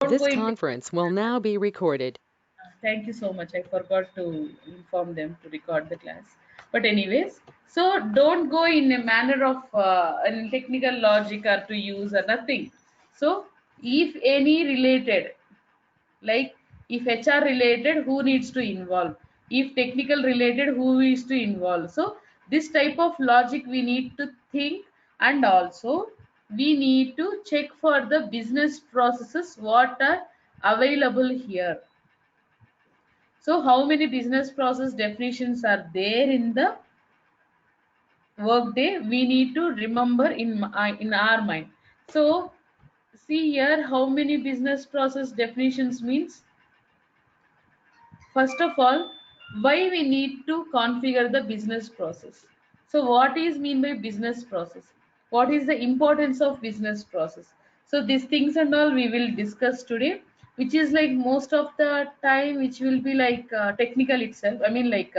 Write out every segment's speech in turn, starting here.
Don't go This into. conference will now be recorded. Thank you so much. I forgot to inform them to record the class. But anyways, so don't go in a manner of an technical logic or to use or nothing. So if any related, like if HR related, who needs to involve? If technical related, who is to involve? So this type of logic we need to think, and also we need to check for the business processes what are available here. So how many business process definitions are there in the workday? We need to remember in our mind. So see here how many business process definitions means. First of all, why we need to configure the business process. So what is mean by business process? What is the importance of business process? So these things and all we will discuss today, which is like most of the time, which will be like technical itself. I mean like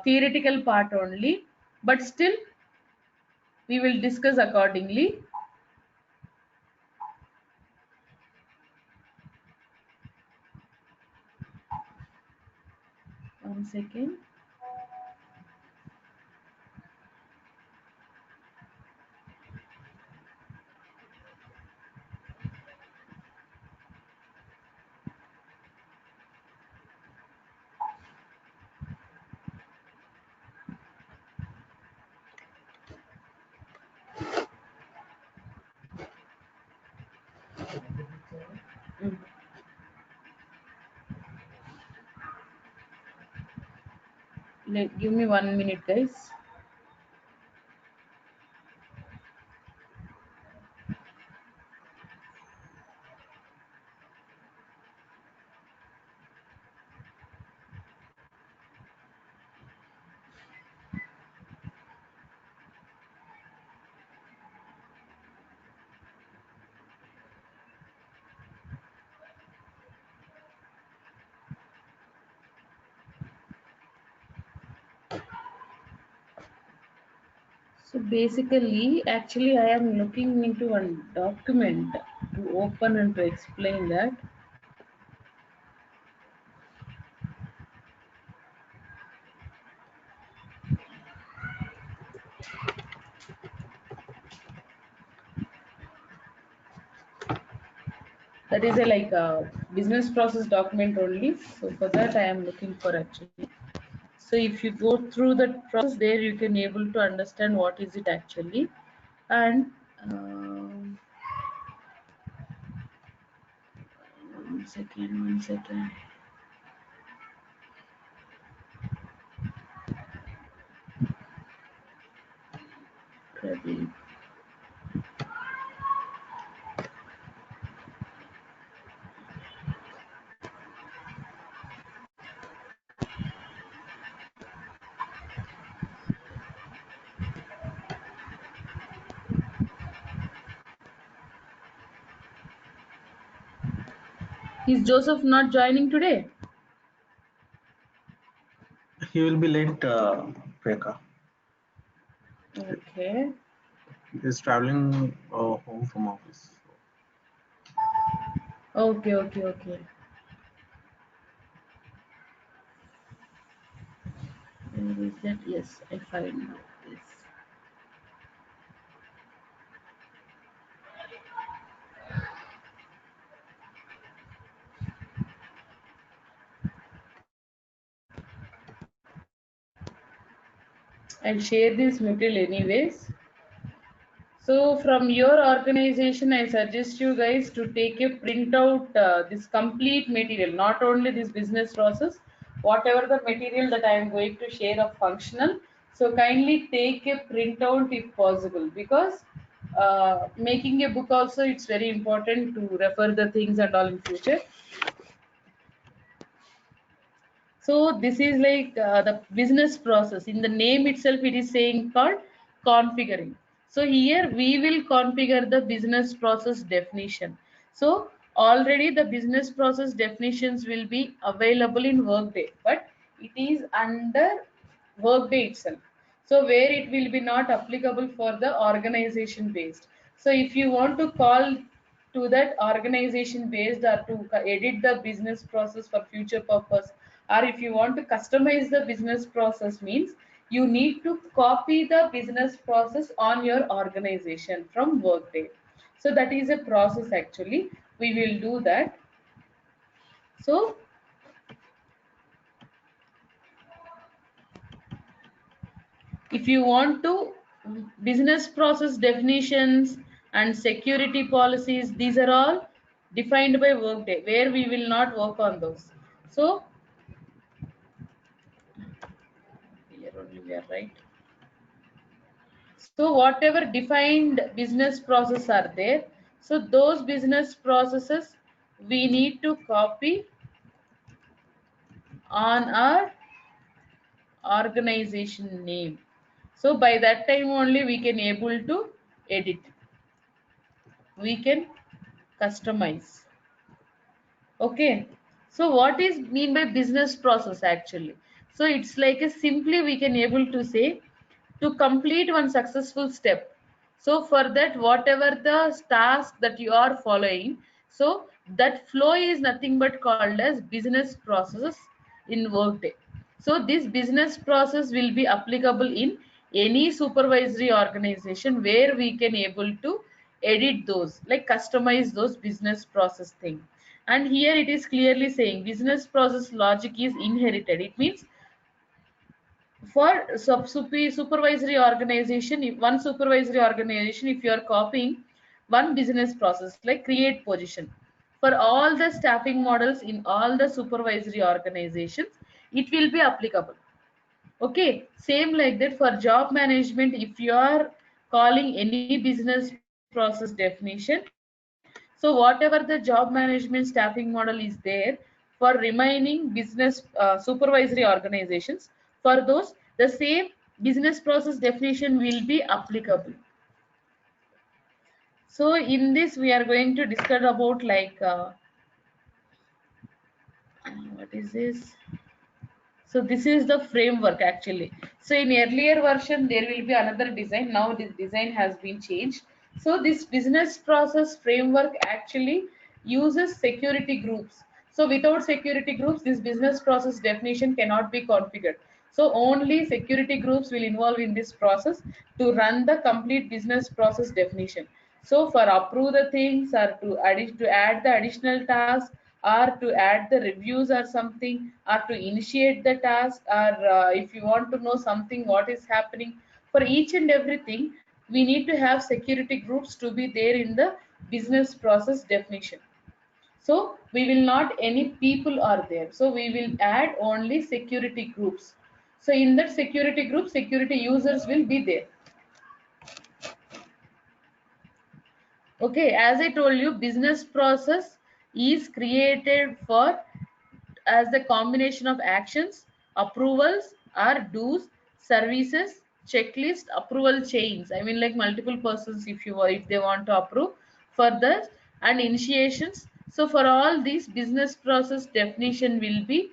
theoretical part only, but still we will discuss accordingly. 1 second. Mm. Give me 1 minute, guys. So basically, actually, I am looking into one document to open and to explain that. That is a like a business process document only. So for that, I am looking for actually. So if you go through the process, there you can able to understand what is it actually, and 1 second, 1 second. Pradeep. Is Joseph not joining today? He will be late, Priyanka. Okay. He's traveling home from office. Okay, okay, okay. Where is that? Yes, I find out this. I'll share this material anyways. So from your organization, I suggest you guys to take a printout this complete material, not only this business process, whatever the material that I am going to share of functional. So kindly take a printout if possible, because making a book also it's very important to refer the things and all in future. So this is like the business process. In the name itself, it is saying called configuring. So here we will configure the business process definition. So already the business process definitions will be available in Workday, but it is under Workday itself. So where it will be not applicable for the organization based. So if you want to call to that organization based, or to edit the business process for future purpose, or if you want to customize the business process, means you need to copy the business process on your organization from Workday. So that is a process actually. We will do that. So if you want to, business process definitions and security policies, these are all defined by Workday, where we will not work on those. So here only we are right. So whatever defined business process are there, so those business processes we need to copy on our organization name. So by that time only we can able to edit, we can customize. Okay, so what is mean by business process actually? So it's like a simply we can able to say, to complete one successful step. So for that, whatever the task that you are following, so that flow is nothing but called as business processes in Workday. So this business process will be applicable in any supervisory organization where we can able to edit those, like customize those business process thing. And here it is clearly saying business process logic is inherited. It means for supervisory organization, if one supervisory organization, if you are copying one business process like create position for all the staffing models in all the supervisory organizations, it will be applicable. Okay, same like that for job management, if you are calling any business process definition, so whatever the job management staffing model is there for remaining business supervisory organizations, for those the same business process definition will be applicable. So in this we are going to discuss about like what is this. So this is the framework actually. So in earlier version there will be another design. Now this design has been changed. So this business process framework actually uses security groups. So without security groups, this business process definition cannot be configured. So only security groups will involve in this process to run the complete business process definition. So for approve the things, or to add the additional task, or to add the reviews or something, or to initiate the task, or if you want to know something what is happening, for each and everything we need to have security groups to be there in the business process definition. So we will not any people are there, so we will add only security groups. So in that security group, security users will be there. Okay, as I told you, business process is created for as the combination of actions, approvals, or do's, services, checklist, approval chains. I mean, like multiple persons, if they want to approve for this, and initiations. So for all these, business process definition will be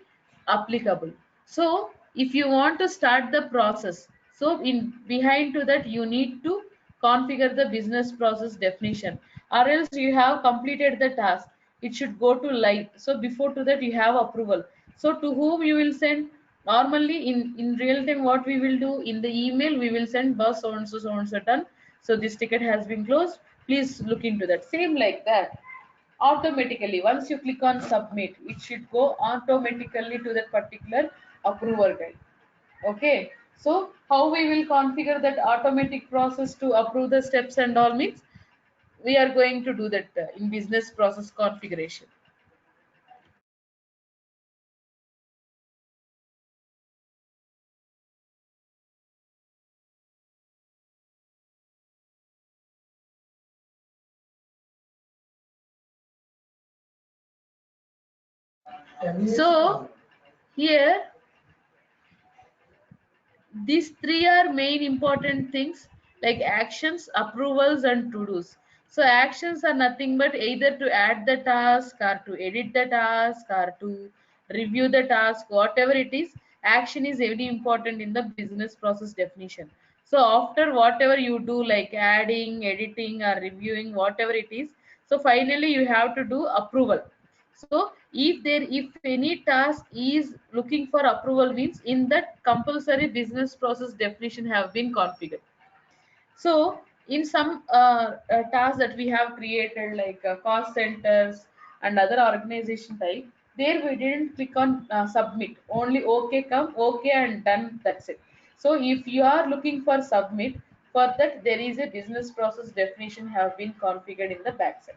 applicable. So if you want to start the process, so in behind to that you need to configure the business process definition, or else you have completed the task, it should go to live. So before to that you have approval. So to whom you will send? Normally in real time, what we will do in the email, we will send bus so and so done. So this ticket has been closed. Please look into that. Same like that. Automatically, once you click on submit, it should go automatically to that particular approval guide. Okay. So how we will configure that automatic process to approve the steps and all means, we are going to do that in business process configuration. So here these three are main important things, like actions, approvals, and to dos. So actions are nothing but either to add the task, or to edit the task, or to review the task, whatever it is. Action is very important in the business process definition. So after whatever you do, like adding, editing, or reviewing, whatever it is, So finally you have to do approval. So if any task is looking for approval means in that compulsory business process definition have been configured. So in some tasks that we have created like cost centers and other organization type, there we didn't click on submit, only okay come, okay and done, that's it. So if you are looking for submit, for that there is a business process definition have been configured in the backside.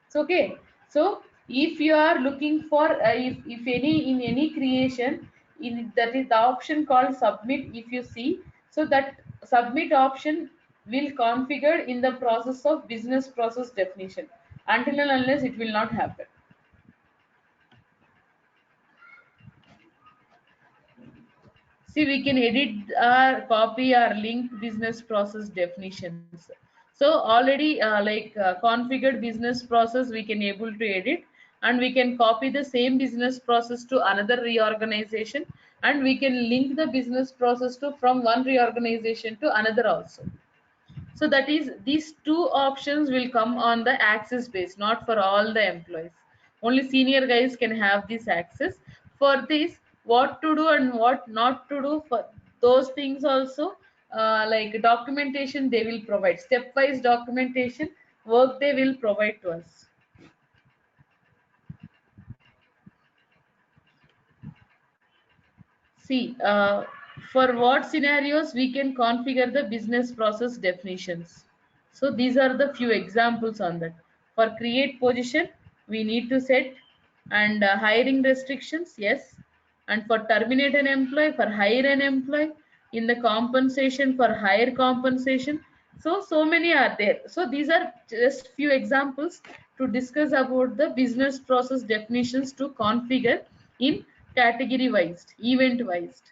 So okay, so if you are looking for if any in any creation, in that is the option called submit, if you see, so that submit option will configure in the process of business process definition, until and unless it will not happen. See, we can edit or copy or link business process definitions. So already configured business process we can able to edit, and we can copy the same business process to another reorganization, and we can link the business process to from one reorganization to another also. So that is, these two options will come on the access base, not for all the employees. Only senior guys can have this access. For this, what to do and what not to do, for those things also, like documentation they will provide. Stepwise documentation work they will provide to us. See, for what scenarios we can configure the business process definitions. So these are the few examples on that. For create position, we need to set, and hiring restrictions, yes. And for terminate an employee, for hire an employee, in the compensation for higher compensation. So many are there. So these are just few examples to discuss about the business process definitions to configure in category wise, event wise.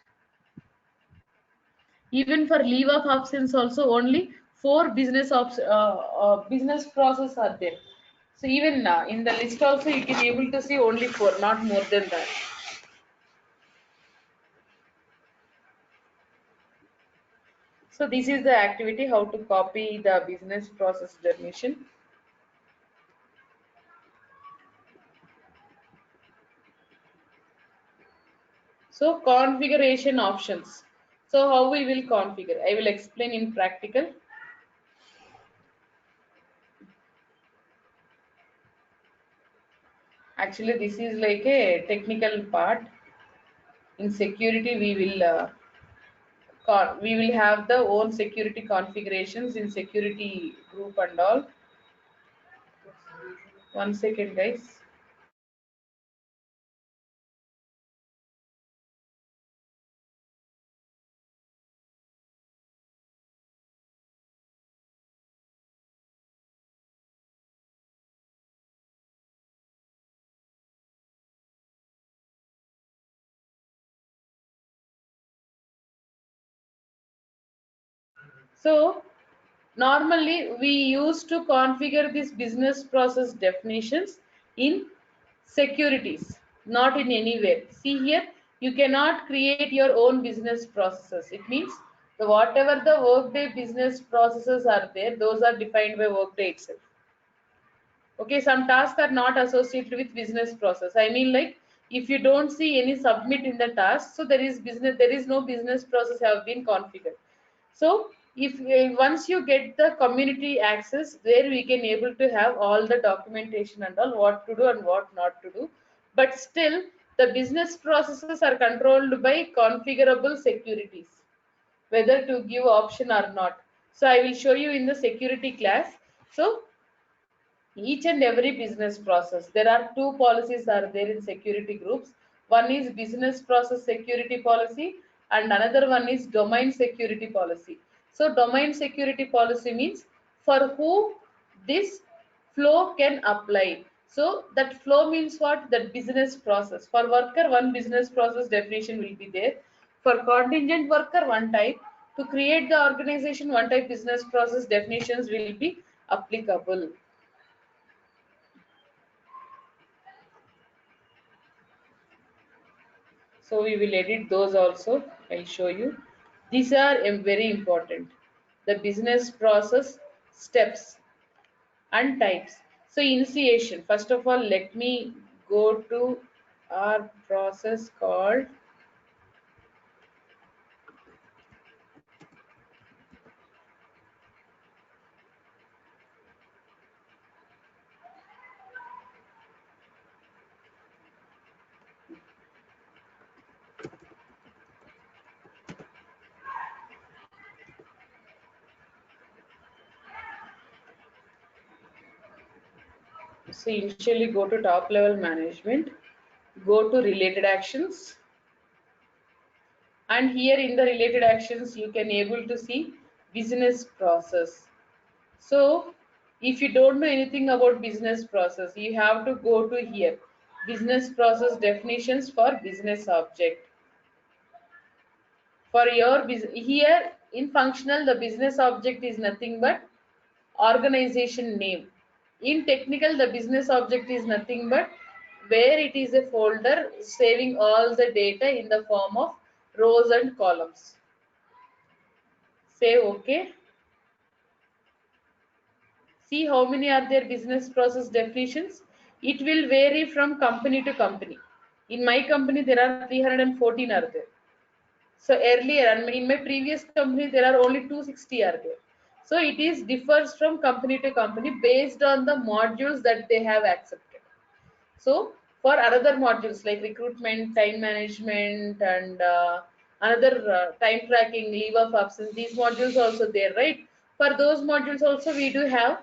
Even for leave of absence also only four business process are there. So even in the list also you can able to see only four, not more than that. So this is the activity, how to copy the business process definition. So configuration options. So how we will configure, I will explain in practical. Actually this is like a technical part. In security we will have the own security configurations in security group and all. One second guys. So normally we used to configure these business process definitions in securities, not in anywhere. See here, you cannot create your own business processes. It means the whatever the workday business processes are there, those are defined by workday itself. Okay, some tasks are not associated with business process. I mean, like if you don't see any submit in the task, so there is no business process have been configured. So if once you get the community access, there we can able to have all the documentation and all, what to do and what not to do. But still the business processes are controlled by configurable securities, whether to give option or not. So I will show you in the security class. So each and every business process, there are two policies are there in security groups. One is business process security policy, and another one is domain security policy. So domain security policy means for who this flow can apply. So that flow means what, that business process. For worker, one business process definition will be there. For contingent worker, one type. To create the organization, one type business process definitions will be applicable. So we will edit those also. I'll show you. These are very important. The business process steps and types. So initiation, first of all, let me go to our process called so initially go to top level management, go to related actions, and here in the related actions you can able to see business process. So if you don't know anything about business process, you have to go to here, business process definitions for business object. For your business, here in functional, the business object is nothing but organization name. In technical, the business object is nothing but where it is a folder saving all the data in the form of rows and columns. Say okay. See how many are there business process definitions. It will vary from company to company. In my company, there are 314 are there. So earlier, and in my previous company, there are only 260 are there. So it is differs from company to company based on the modules that they have accepted. So for another modules like recruitment, time management, and another time tracking, leave of absence, these modules also there, right? For those modules also we do have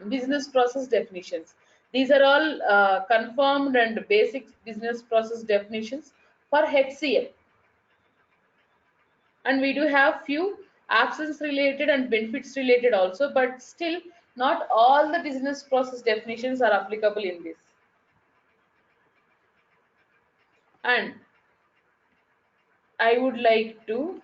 business process definitions. These are all confirmed and basic business process definitions for HCL. And we do have few absence related and benefits related also, but still not all the business process definitions are applicable in this. And I would like to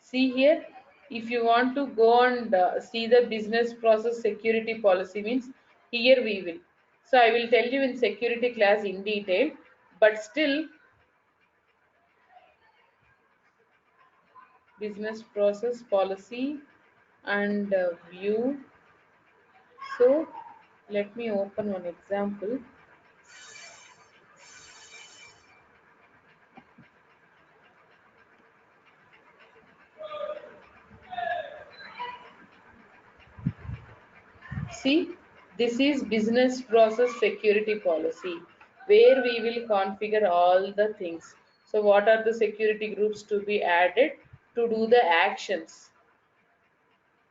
see here, if you want to go and see the business process security policy means here we will. So I will tell you in security class in detail, but still business process policy and view. So let me open one example. See, this is business process security policy where we will configure all the things. So what are the security groups to be added to do the actions?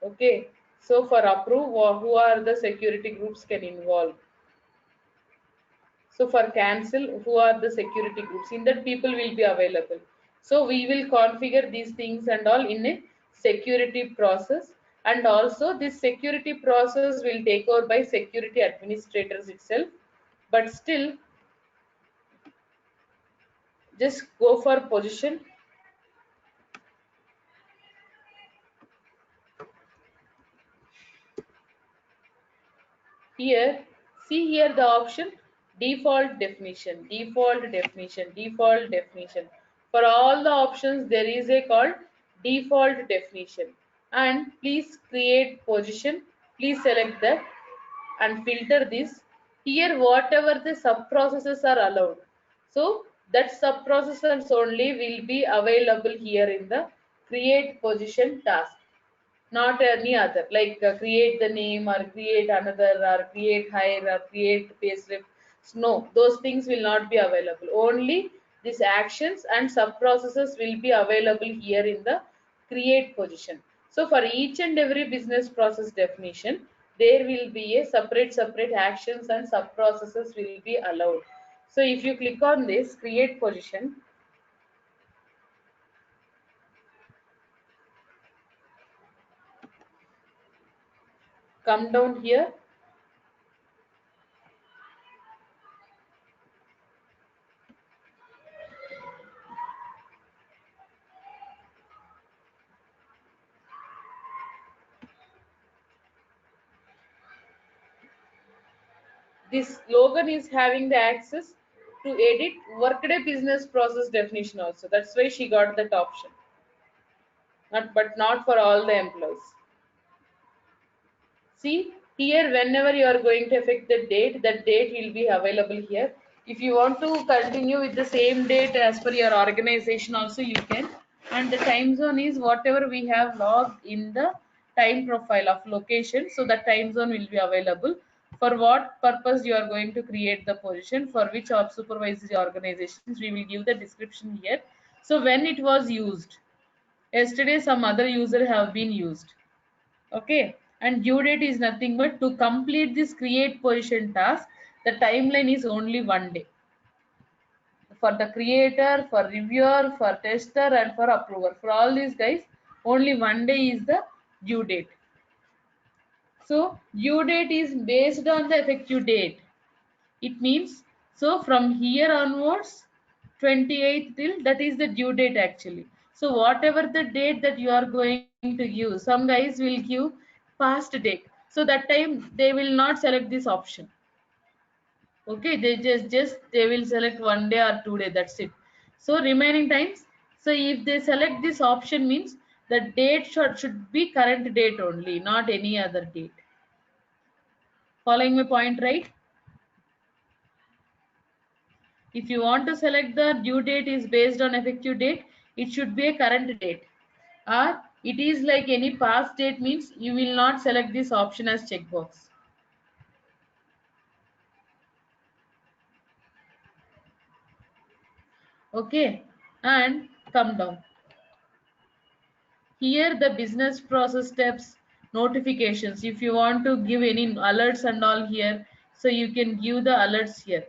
Okay, so for approve, who are the security groups can involve? So for cancel, who are the security groups? In that people will be available. So we will configure these things and all in a security process. And also this security process will take over by security administrators itself. But still, just go for position. Here, see here the option default definition, default definition, default definition. For all the options, there is a called default definition. And please create position. Please select that and filter this. Here, whatever the sub processes are allowed. So that sub processes only will be available here in the create position task, not any other like create the name or create another or create hire or create payslip. No, those things will not be available. Only these actions and sub processes will be available here in the create position. So for each and every business process definition, there will be a separate actions and sub processes will be allowed. So if you click on this create position, come down here. This Logan is having the access to edit workday business process definition also. That's why she got that option. Not, but not for all the employees. See here, whenever you are going to affect the date, that date will be available here. If you want to continue with the same date as per your organization also you can. And the time zone is whatever we have logged in the time profile of location. So that time zone will be available. For what purpose you are going to create the position, for which supervisory organizations, we will give the description here. So when it was used, yesterday some other user have been used. Okay, and due date is nothing but to complete this create position task. The timeline is only 1 day for the creator, for reviewer, for tester, and for approver. For all these guys, only 1 day is the due date. So due date is based on the effective date. It means, so from here onwards, 28th till, that is the due date actually. So whatever the date that you are going to give, some guys will give past date. So that time they will not select this option. Okay, they just they will select 1 day or 2 day. That's it. So remaining times. So if they select this option means the date should be current date only, not any other date. Following my point, right? If you want to select the due date is based on effective date, it should be a current date. Or it is like any past date means you will not select this option as checkbox. Okay, and come down. Here the business process steps, notifications. If you want to give any alerts and all here, so you can give the alerts here.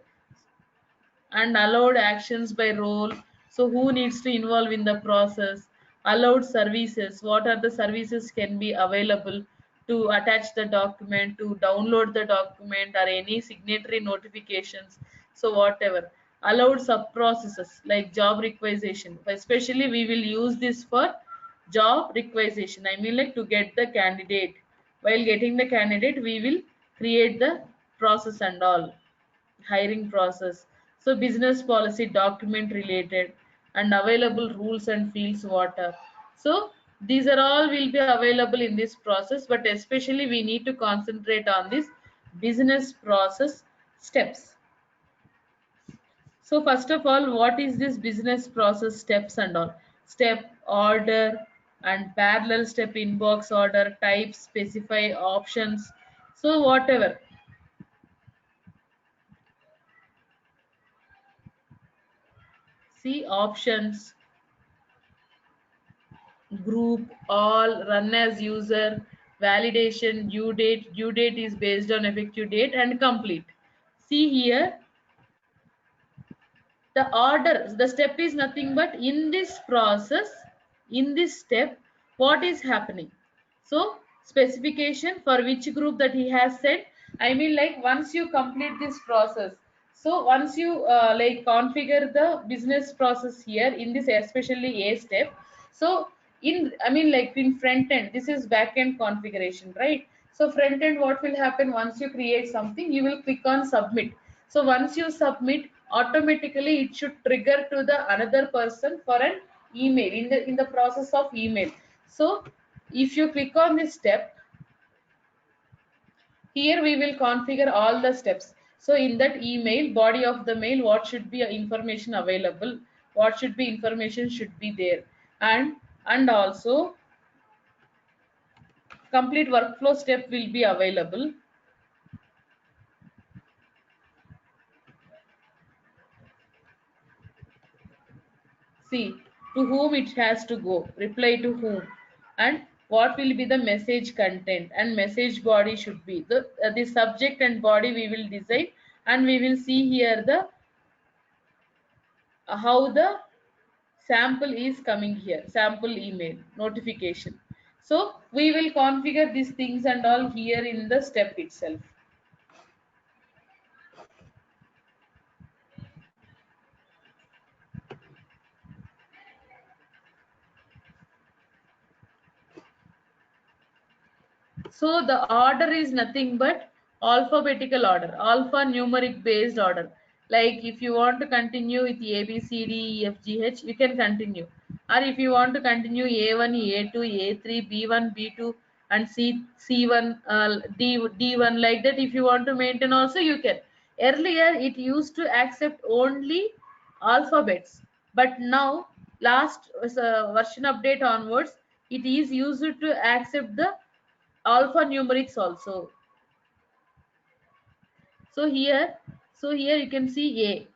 And allowed actions by role. So who needs to involve in the process? Allowed services. What are the services can be available to attach the document, to download the document, or any signatory notifications. So whatever. Allowed sub processes like job requisition. Especially we will use this for job requisition. I mean like to get the candidate. While getting the candidate, we will create the process and all, hiring process. So business policy document related, and available rules and fields water. So these are all will be available in this process, but especially we need to concentrate on this business process steps. So first of all, what is this business process steps and all? Step, order, and parallel step, inbox order, type, specify, options. So whatever. See options, group, all, run as user, validation, due date is based on effective date, and complete. See here, the order, the step is nothing but in this process, in this step, what is happening. So specification for which group that he has said, I mean like once you complete this process, so once you like configure the business process here in this, especially a step. So in, I mean like in front end, this is back end configuration, right? So front end, what will happen once you create something, you will click on submit. So once you submit, automatically it should trigger to the another person for an email in the process of email. So if you click on this step, here we will configure all the steps. So in that email, body of the mail, what should be information available, what should be information should be there, and also complete workflow step will be available. See to whom it has to go, reply to whom, and what will be the message content, and message body should be the subject and body we will design. And we will see here the how the sample is coming here, sample email notification. So we will configure these things and all here in the step itself. So the order is nothing but alphabetical order, alphanumeric based order. Like if you want to continue with A, B, C, D, E, F, G, H, you can continue. Or if you want to continue A1, A2, A3, B1, B2, and C1, D1, like that. If you want to maintain also, you can. Earlier it used to accept only alphabets, but now last version update onwards, it is used to accept the alphanumerics also. So here you can see A,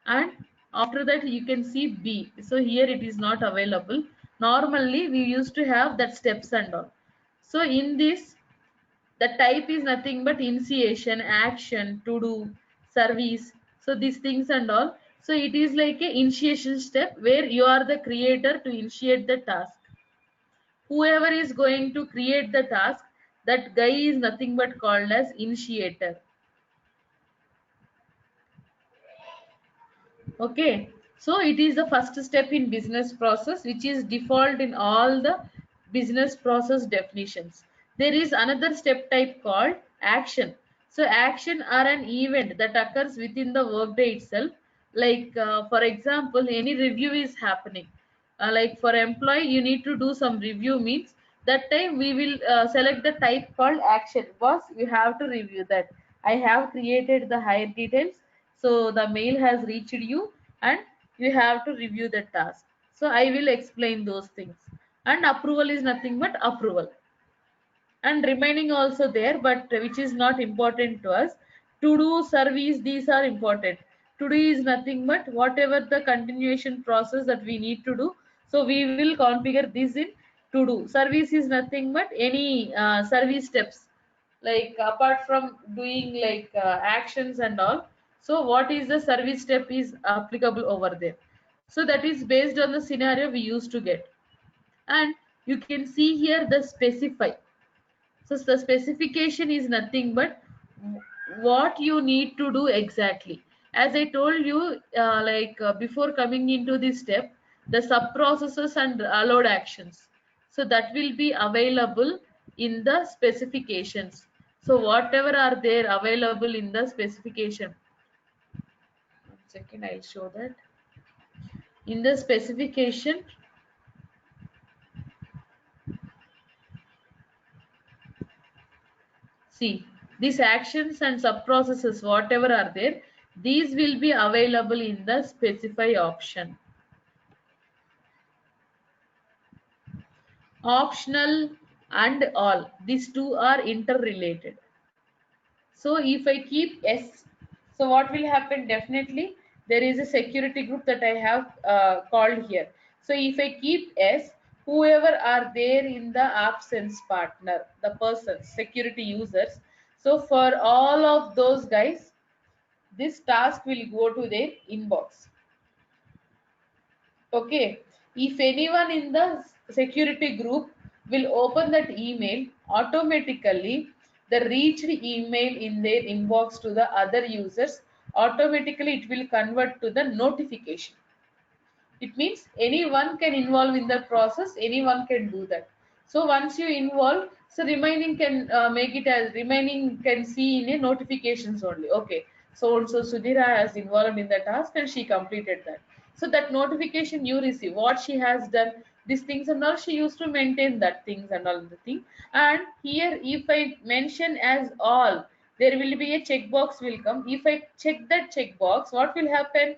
and after that you can see B. So here it is not available. Normally we used to have that steps and all. So in this, the type is nothing but initiation, action, to do, service. So these things and all. So it is like a initiation step where you are the creator to initiate the task. Whoever is going to create the task, that guy is nothing but called as initiator. Okay, so it is the first step in business process, which is default in all the business process definitions. There is another step type called action. So action are an event that occurs within the workday itself. Like for example, any review is happening. Like for employee, you need to do some review, means that time we will select the type called action. Boss, you have to review that. I have created the hire details, so the mail has reached you and you have to review the task. So I will explain those things. And approval is nothing but approval. And remaining also there, but which is not important to us. To do, service, these are important. To do is nothing but whatever the continuation process that we need to do. So we will configure this in to do. Service is nothing but any service steps, like apart from doing like actions and all. So what is the service step is applicable over there. So that is based on the scenario we used to get. And you can see here the specify. So the specification is nothing but what you need to do exactly. As I told you, before coming into this step, the sub processes and allowed actions. So that will be available in the specifications. So whatever are there available in the specification. 1 second, I'll show that. In the specification, see, these actions and sub-processes, whatever are there, these will be available in the specify option. Optional and all, these two are interrelated. So if I keep S, so what will happen? Definitely, there is a security group that I have called here. So if I keep S, whoever are there in the absence partner, the persons, security users. So for all of those guys, this task will go to their inbox. Okay, if anyone in the security group will open that email, automatically the reached email in their inbox to the other users, automatically it will convert to the notification. It means anyone can involve in the process, anyone can do that. So once you involve, so remaining can make it as remaining can see in a notifications only. Okay, so also Sudhira has involved in the task and she completed that. So that notification you receive, what she has done, these things and all, she used to maintain that things and all the thing. And here if I mention as all, there will be a checkbox will come. If I check that checkbox, what will happen?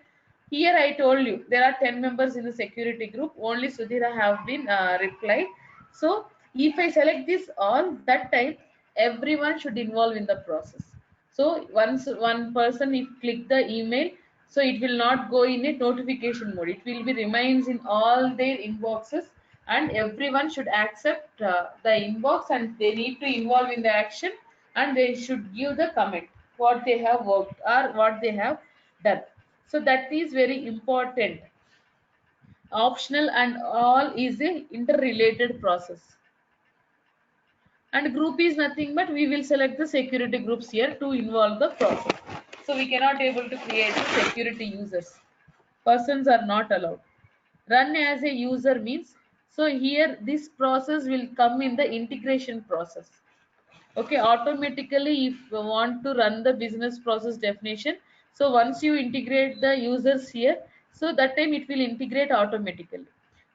Here I told you there are 10 members in the security group. Only Sudhira have been replied. So if I select this all, that time everyone should involve in the process. So once one person if click the email, so it will not go in a notification mode. It will be remains in all their inboxes, and everyone should accept the inbox and they need to involve in the action, and they should give the comment what they have worked or what they have done. So that is very important. Optional and all is a interrelated process. And group is nothing but we will select the security groups here to involve the process. So we cannot able to create the security users. Persons are not allowed. Run as a user means, so here this process will come in the integration process. Okay, automatically if you want to run the business process definition, so once you integrate the users here, so that time it will integrate automatically.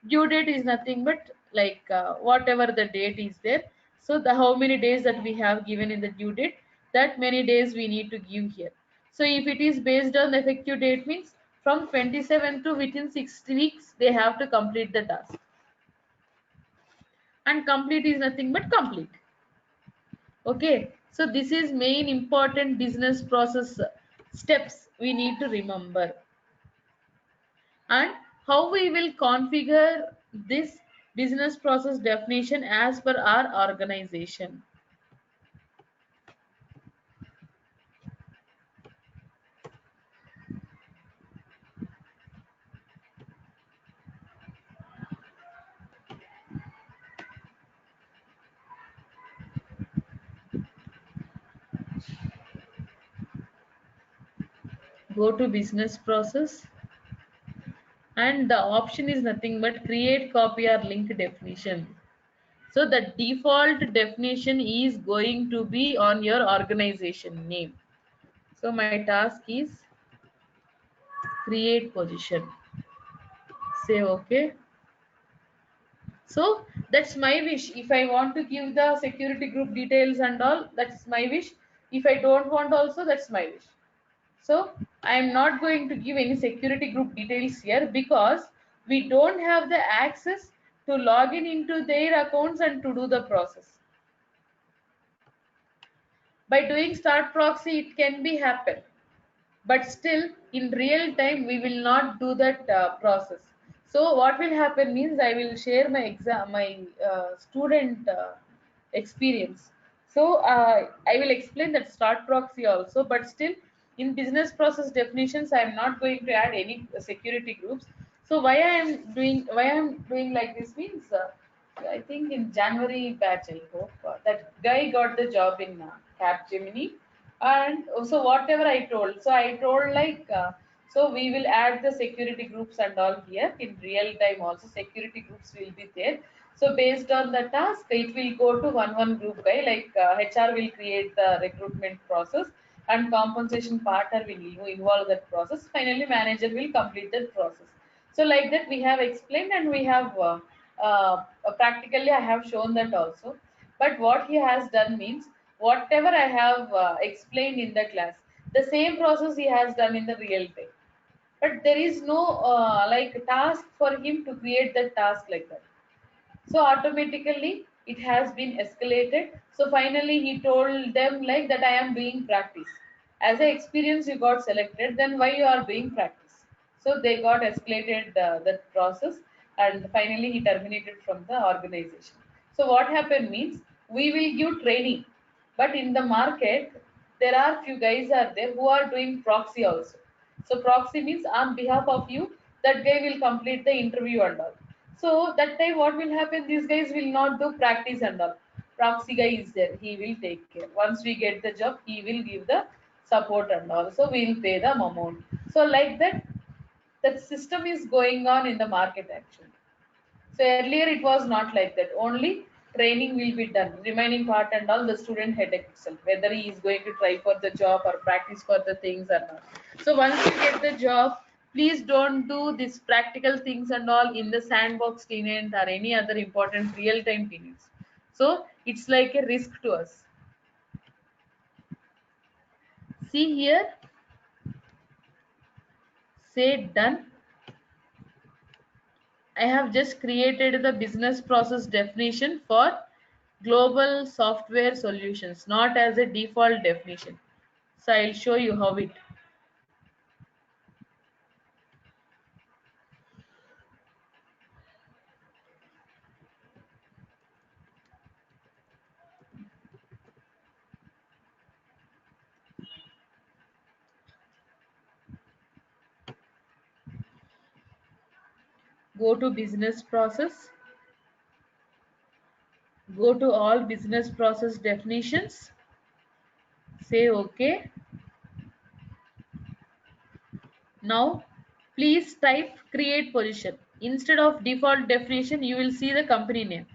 Due date is nothing but like whatever the date is there, So the how many days that we have given in the due date, that many days we need to give here. So if it is based on the effective date means from 27 to within 6 weeks they have to complete the task. And complete is nothing but complete. Okay, so this is main important business process steps we need to remember. And how we will configure this business process definition as per our organization. Go to business process, and the option is nothing but create, copy or link definition. So the default definition is going to be on your organization name. So my task is create position. Say okay. So that's my wish. If I want to give the security group details and all, that's my wish. If I don't want also, that's my wish. So I am not going to give any security group details here because we don't have the access to log in into their accounts and to do the process. By doing start proxy, it can be happen, but still in real time we will not do that process. So what will happen means I will share my student experience. So I will explain that start proxy also, but still in business process definitions I am not going to add any security groups. So why I am doing like this means I think in January batch I hope that guy got the job in Capgemini. And so whatever I told, so I told like so we will add the security groups and all here in real time also security groups will be there. So based on the task it will go to one group guy like HR will create the recruitment process and compensation partner will involve that process, finally manager will complete that process. So like that we have explained, and we have practically I have shown that also. But what he has done means whatever I have explained in the class, the same process he has done in the real time. But there is no like task for him to create that task like that. So automatically it has been escalated. So finally he told them like that I am doing practice. As a experience you got selected, then why you are doing practice? So they got escalated that process, and finally he terminated from the organization. So what happened means we will give training, but in the market there are few guys are there who are doing proxy also. So proxy means on behalf of you, that guy will complete the interview and all. So that time what will happen? These guys will not do practice and all. Proxy guy is there. He will take care. Once we get the job, he will give the support and also we'll pay the amount. So like that, that system is going on in the market actually. So earlier it was not like that. Only training will be done. Remaining part and all the student headache itself, whether he is going to try for the job or practice for the things or not. So once you get the job, please don't do this practical things and all in the sandbox tenant or any other important real-time tenants. So it's like a risk to us. See here, say done. I have just created the business process definition for global software solutions, not as a default definition. So I'll show you how it. Go to business process, go to all business process definitions, say OK. Now please type create position. Instead of default definition, you will see the company name.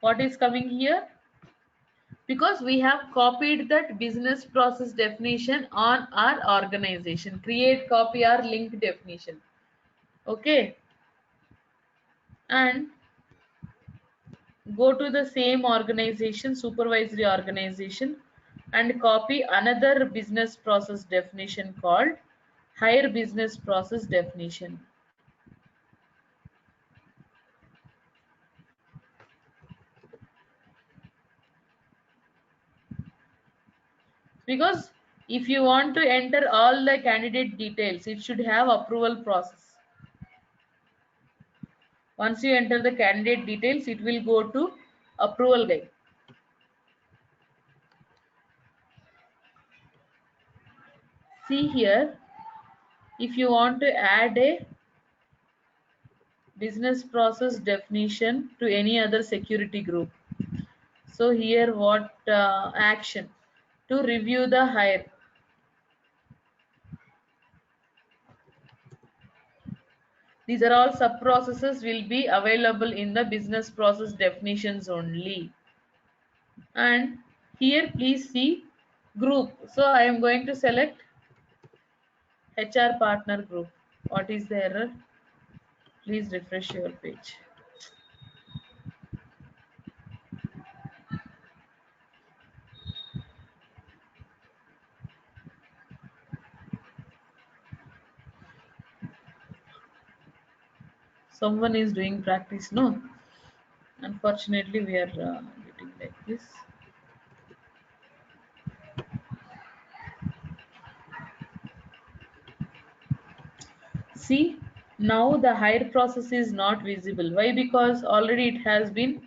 What is coming here? because we have copied that business process definition on our organization. Create, copy our link definition. Okay, and go to the same organization, supervisory organization, and copy another business process definition called higher business process definition. Because if you want to enter all the candidate details, it should have approval process. Once you enter the candidate details, it will go to approval guide. See here, if you want to add a business process definition to any other security group, so here what action to review the hire. These are all sub processes will be available in the business process definitions only. And here please see group. So I am going to select HR partner group. What is the error? Please refresh your page. Someone is doing practice, no? Unfortunately, we are getting like this. See, now the hire process is not visible. Why? Because already it has been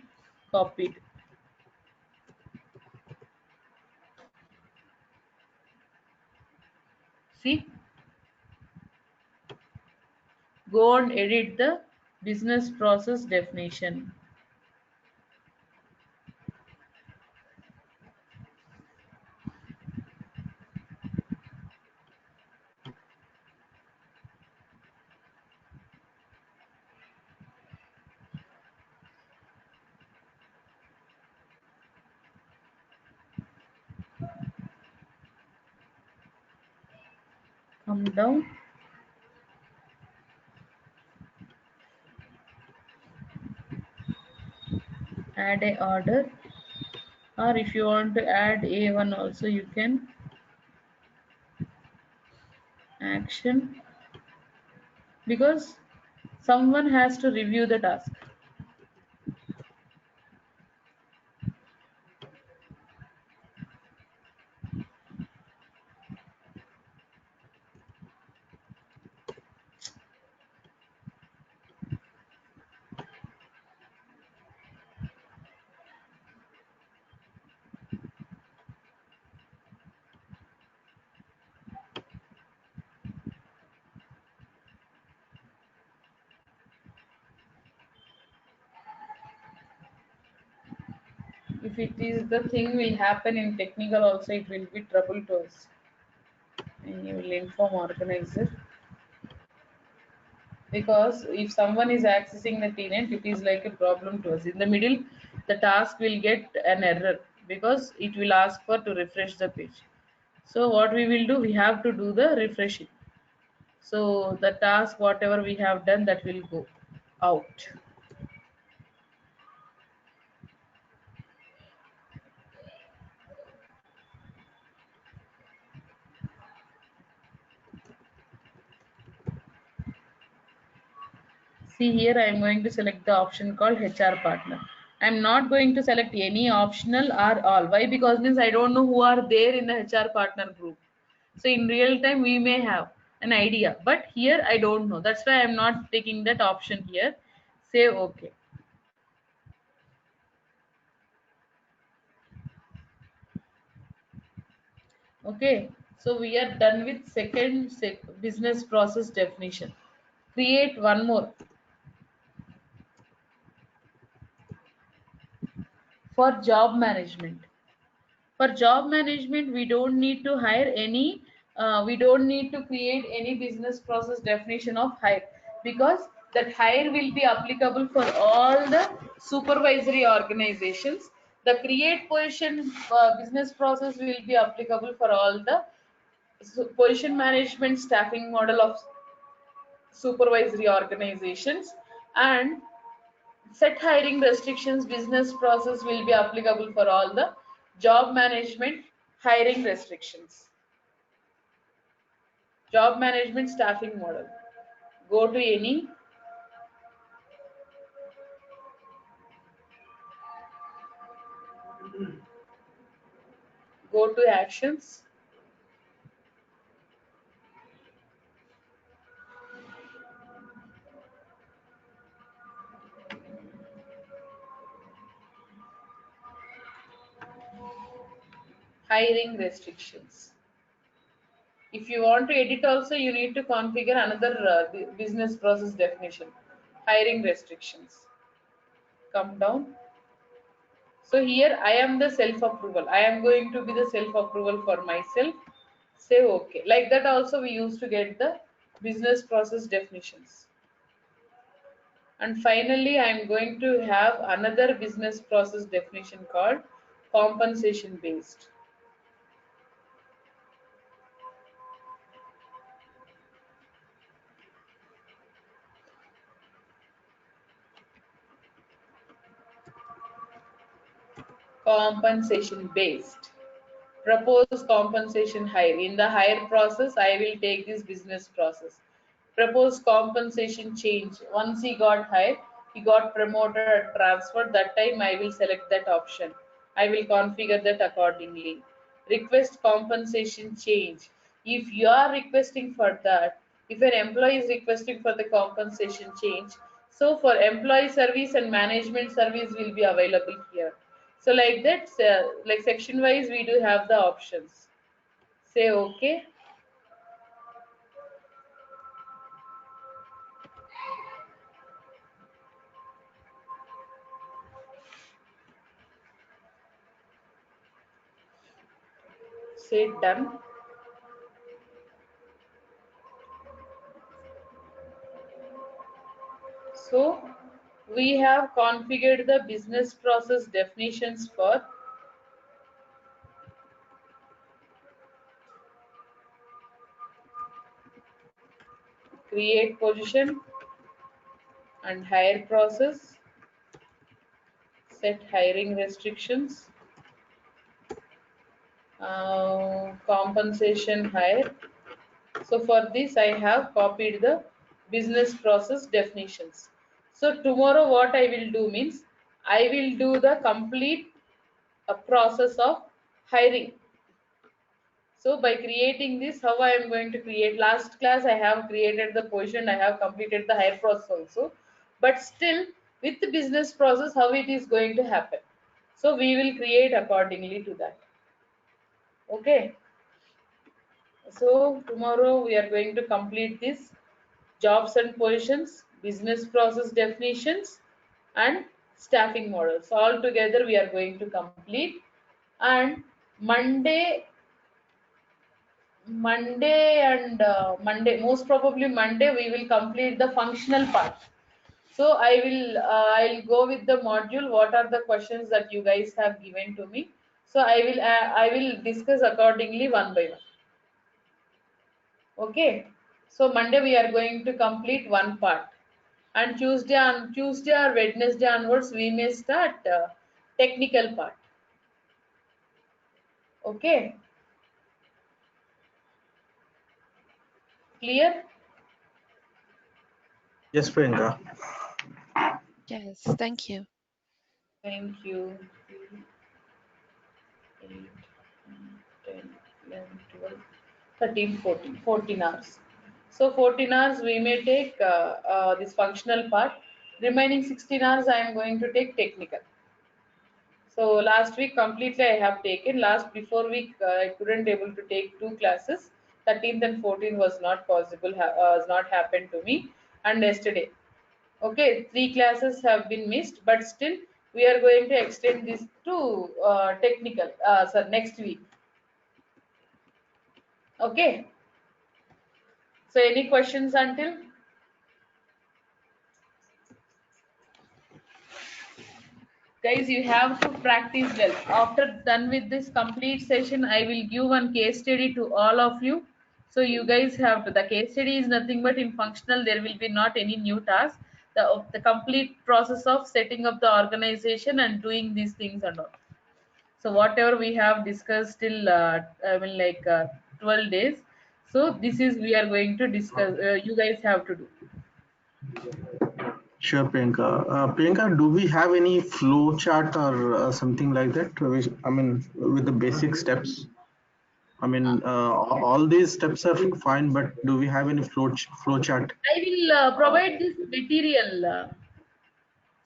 copied. See, go and edit the business process definition. Come down. Add a order, or if you want to add A1 also you can. Action, because someone has to review the task. If it is the thing will happen in technical also, it will be trouble to us. And you will inform organizer, because if someone is accessing the TNet, it is like a problem to us. In the middle, the task will get an error because it will ask for to refresh the page. So what we will do, we have to do the refreshing. So the task, whatever we have done, that will go out. See here, I am going to select the option called HR partner. I am not going to select any optional or all. Why? Because means I don't know who are there in the HR partner group. So in real time, we may have an idea, but here I don't know. That's why I am not taking that option here. Say okay. Okay, so we are done with second business process definition. Create one more for job management. For job management, we don't need to hire any, we don't need to create any business process definition of hire, because that hire will be applicable for all the supervisory organizations. The create position business process will be applicable for all the position management staffing model of supervisory organizations, and set hiring restrictions business process will be applicable for all the job management hiring restrictions. Job management staffing model. Go to any, go to actions, hiring restrictions. If you want to edit also, you need to configure another business process definition, hiring restrictions. Come down. So here I am the self approval. I am going to be the self approval for myself. Say okay. Like that also we used to get the business process definitions. And finally, I am going to have another business process definition called compensation based. Compensation based. Propose compensation hire. In the hire process, I will take this business process. Propose compensation change. Once he got hired, he got promoted or transferred. That time I will select that option. I will configure that accordingly. Request compensation change. If you are requesting for that, if an employee is requesting for the compensation change, so for employee service and management service will be available here. So like that, like section wise, we do have the options. Say okay. Say done. So we have configured the business process definitions for create position and hire process, set hiring restrictions, compensation hire. So for this I have copied the business process definitions. So tomorrow what I will do means I will do the complete process of hiring. So by creating this, how I am going to create? Last class I have created the position, I have completed the hire process also. But still with the business process, how it is going to happen? So we will create accordingly to that. Okay. So tomorrow we are going to complete this jobs and positions, business process definitions, and staffing models. All together we are going to complete. And Monday, most probably Monday, we will complete the functional part. So I'll go with the module. What are the questions that you guys have given to me? So I will discuss accordingly one by one. Okay. So Monday we are going to complete one part, and Tuesday or Wednesday onwards we may start technical part. Okay. Clear? Yes, Priyanka. Yes, thank you. Thank you. 8, 9, 10, 11, 12, 13, 14, 14 hours. So 14 hours we may take this functional part. Remaining 16 hours I am going to take technical. So last week completely I have taken. Last before week I couldn't able to take two classes. 13th and 14th was not possible. Was not happened to me. And yesterday. Okay, three classes have been missed, but still we are going to extend this to technical. So next week. Okay. So any questions until? Guys, you have to practice well. After done with this complete session, I will give one case study to all of you. So you guys have to, the case study is nothing but in functional, there will be not any new task. The complete process of setting up the organization and doing these things and all. So whatever we have discussed till, I mean like 12 days. So this is we are going to discuss, you guys have to do. Sure, Priyanka. Priyanka, do we have any flow chart or something like that? I mean, with the basic steps. I mean, all these steps are fine, but do we have any flow chart? I will provide this material.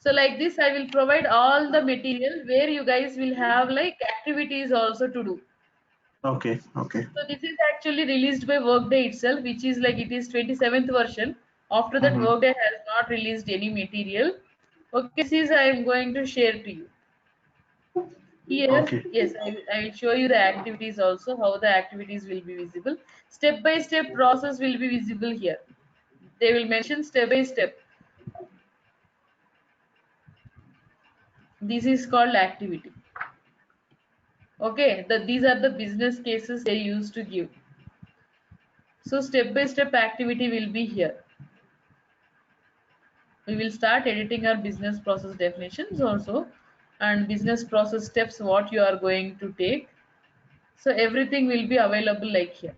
So like this, I will provide all the material where you guys will have like activities also to do. Okay, okay. So this is actually released by Workday itself, which is like it is 27th version. After that, Mhm. Workday has not released any material. Okay, this is I am going to share to you. Here, Okay. yes, I will show you the activities also, how the activities will be visible. Step by step process will be visible here. They will mention step by step. This is called activity. Okay, these are the business cases they used to give. So step by step activity will be here. We will start editing our business process definitions also, and business process steps what you are going to take. So everything will be available like here.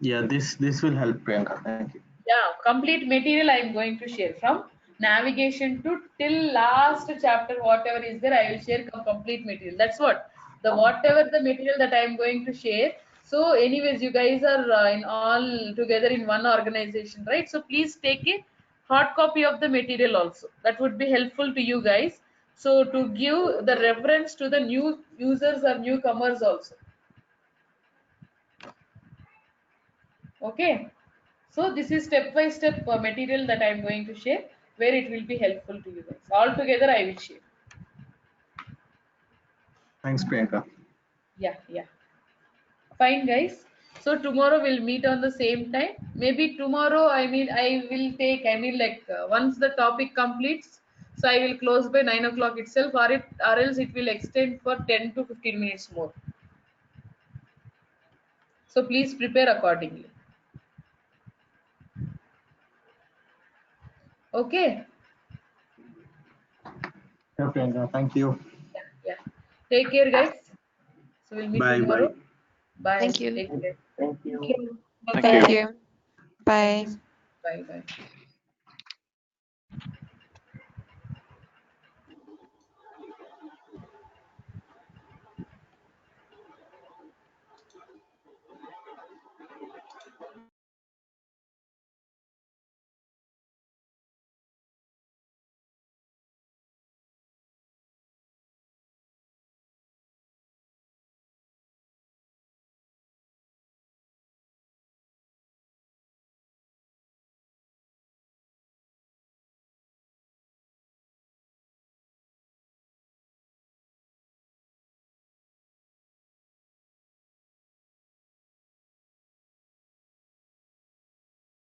Yeah, this will help, Priyanka. Thank you. Yeah, complete material I am going to share from navigation to till last chapter, whatever is there, I will share complete material. That's what the whatever the material that I am going to share. So anyways, you guys are in all together in one organization, right? So please take a hard copy of the material also. That would be helpful to you guys. So to give the reference to the new users or newcomers also. Okay. So this is step by step material that I am going to share where it will be helpful to you guys. All together I will share. Thanks, Priyanka. Yeah, yeah. Fine guys. So tomorrow we'll meet on the same time. Maybe tomorrow, I mean, I will take, I mean like once the topic completes, so I will close by 9 o'clock itself, or else it will extend for 10 to 15 minutes more. So please prepare accordingly. Okay. Yeah, Priyanka. Thank you. Yeah, yeah. Take care guys. So we'll meet Bye, bye. tomorrow. Bye. Thank you. Take care. Thank you. Thank Thank you. you. Thank Bye. you. Bye bye.